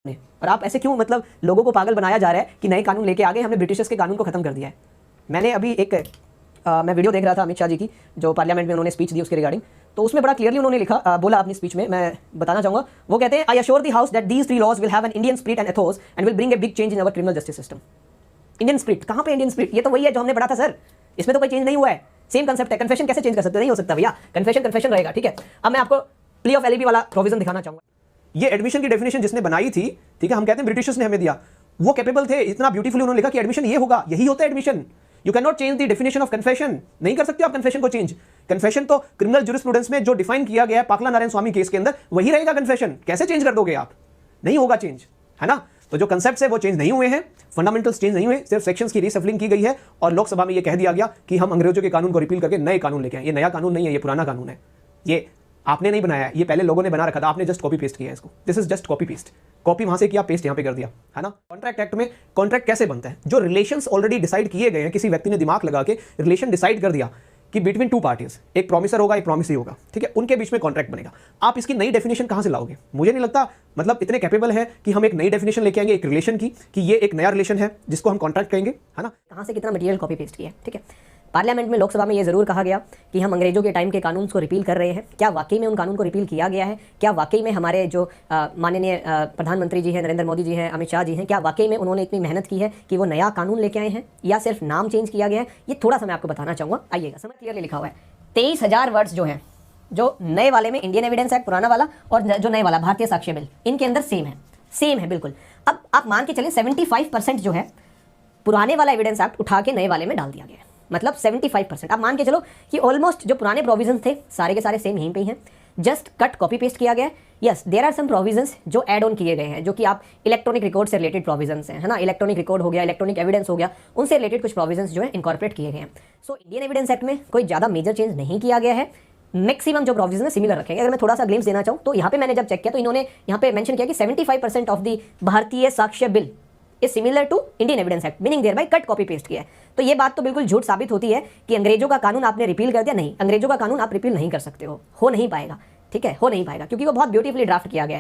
और आप ऐसे क्यों मतलब लोगों को पागल बनाया जा रहा है कि नए कानून लेके आ गए, हमने ब्रिटिशर्स के कानून को खत्म कर दिया है। मैंने अभी एक मैं वीडियो देख रहा था अमित शाह जी की, जो पार्लियामेंट में उन्होंने स्पीच दी उसके रिगार्डिंग, तो उसमें बड़ा क्लियरली उन्होंने लिखा बोला अपनी स्पीच में, मैं बताना चाहूंगा। वो कहते हैं, I assure the house that these 3 laws will have an Indian spirit and ethos and will bring a big change in our criminal justice system. Indian spirit कहाँ पे? इंडियन स्पिरिट ये तो वही है जो हमने पढ़ा था सर, इसमें तो कोई चेंज नहीं हुआ है, सेम कंसेप्ट है। कन्फेशन कैसे चेंज कर सकते? नहीं हो सकता भैया, कन्फेशन कन्फेशन रहेगा। ठीक है, अब मैं आपको प्ली ऑफ एलईबी वाला प्रोविजन दिखाना चाहूंगा। ये एडमिशन की डेफिनेशन जिसने बनाई थी, ठीक है, हम कहते हैं ब्रिटिशर्स ने हमें दिया, वो कैपेबल थे, इतना ब्यूटीफुली उन्होंने लिखा कि एडमिशन ये होगा, यही होता है admission. You can not change the definition of confession, नहीं कर सकते आप कन्फेशन को चेंज। कन्फेशन तो क्रिमिनल ज्यूरिस्प्रूडेंस में जो डिफाइन किया गया है पाकला नारायण स्वामी केस के अंदर, वही रहेगा कन्फेशन। कैसे चेंज कर दोगे आप? नहीं होगा चेंज, है ना। तो जो कंसेप्ट है वो चेंज नहीं हुए हैं, फंडामेंटल्स चेंज नहीं हुए, सिर्फ सेक्शंस की रीसफलिंग की गई है और लोकसभा में ये कह दिया गया कि हम अंग्रेजों के कानून को रिपील करके नए कानून लेके आए। ये नया कानून नहीं है, ये पुराना कानून है, ये आपने नहीं बनाया है, ये पहले लोगों ने बना रखा था, आपने जस्ट कॉपी पेस्ट किया है इसको। This is just copy paste, copy वहां से किया, पेस्ट यहां पे कर दिया, है ना। कॉन्ट्रैक्ट एक्ट में कॉन्ट्रैक्ट कैसे बनता है? जो रिलेशंस ऑलरेडी डिसाइड किए गए हैं, किसी व्यक्ति ने दिमाग लगा के रिलेशन डिसाइड कर दिया कि बिटवीन 2 पार्टीज, एक प्रॉमिसर होगा, एक प्रॉमिसरी होगा, ठीक है, उनके बीच में कॉन्ट्रैक्ट बनेगा। आप इसकी नई डेफिनेशन कहां से लाओगे? मुझे नहीं लगता मतलब इतने कैपेबल है कि हम एक नई डेफिनेशन लेके आएंगे एक रिलेशन की, कि ये एक नया रिलेशन है जिसको हम कॉन्ट्रैक्ट कहेंगे, है ना। कहां से कितना मटेरियल कॉपी पेस्ट किया है, ठीक है। पार्लियामेंट में, लोकसभा में ये जरूर कहा गया कि हम अंग्रेजों के टाइम के कानून को रिपील कर रहे हैं। क्या वाकई में उन कानून को रिपील किया गया है? क्या वाकई में हमारे जो माननीय प्रधानमंत्री जी हैं, नरेंद्र मोदी जी हैं, अमित शाह जी हैं, क्या वाकई में उन्होंने इतनी मेहनत की है कि वो नया कानून लेके आए हैं, या सिर्फ नाम चेंज किया गया है? ये थोड़ा सा मैं आपको बताना चाहूँगा, आइएगा। समझ क्लियरली लिखा हुआ है 23,000 वर्ड्स जो हैं, जो नए वाले में इंडियन एविडेंस एक्ट पुराना वाला और जो नए वाला भारतीय साक्ष्य बिल, इनके अंदर सेम है बिल्कुल। अब आप मान के चले 75% जो है पुराने वाला एविडेंस एक्ट उठा के नए वाले में डाल दिया गया है, मतलब 75%। आप मान के चलो कि ऑलमोस्ट जो पुराने प्रोविजंस थे सारे के सारे सेम यहीं पे ही हैं, जस्ट कट कॉपी पेस्ट किया गया है। Yes, there are some provisions जो ऐड ऑन किए गए हैं, जो कि आप इलेक्ट्रॉनिक रिकॉर्ड से रिलेटेड प्रोविजंस हैं, है ना। इलेक्ट्रॉनिक रिकॉर्ड हो गया, इलेक्ट्रॉनिक एविडेंस हो गया, उनसे रिलेटेड कुछ प्रोविजंस जो है इनकॉर्पोरेट किए गए हैं। सो इंडियन एविडेंस एक्ट में कोई ज़्यादा मेजर चेंज नहीं किया गया है, मैक्सिमम जो प्रोविजन है सिमिलर रखेंगे। अगर मैं थोड़ा सा ग्लिम्स देना चाहूँ तो यहाँ पे मैंने जब चेक किया तो इन्होंने यहाँ पे मेंशन किया कि 75% of the Bharatiya Sakshya bill is similar to Indian evidence act, meaning thereby cut copy paste किया है। तो ये बात तो बिल्कुल झूठ साबित होती है कि अंग्रेजों का कानून आपने रिपील कर दिया। नहीं, अंग्रेजों का कानून आप रिपील नहीं कर सकते हो नहीं पाएगा, ठीक है, हो नहीं पाएगा, क्योंकि वो बहुत ब्यूटीफुली ड्राफ्ट किया गया है।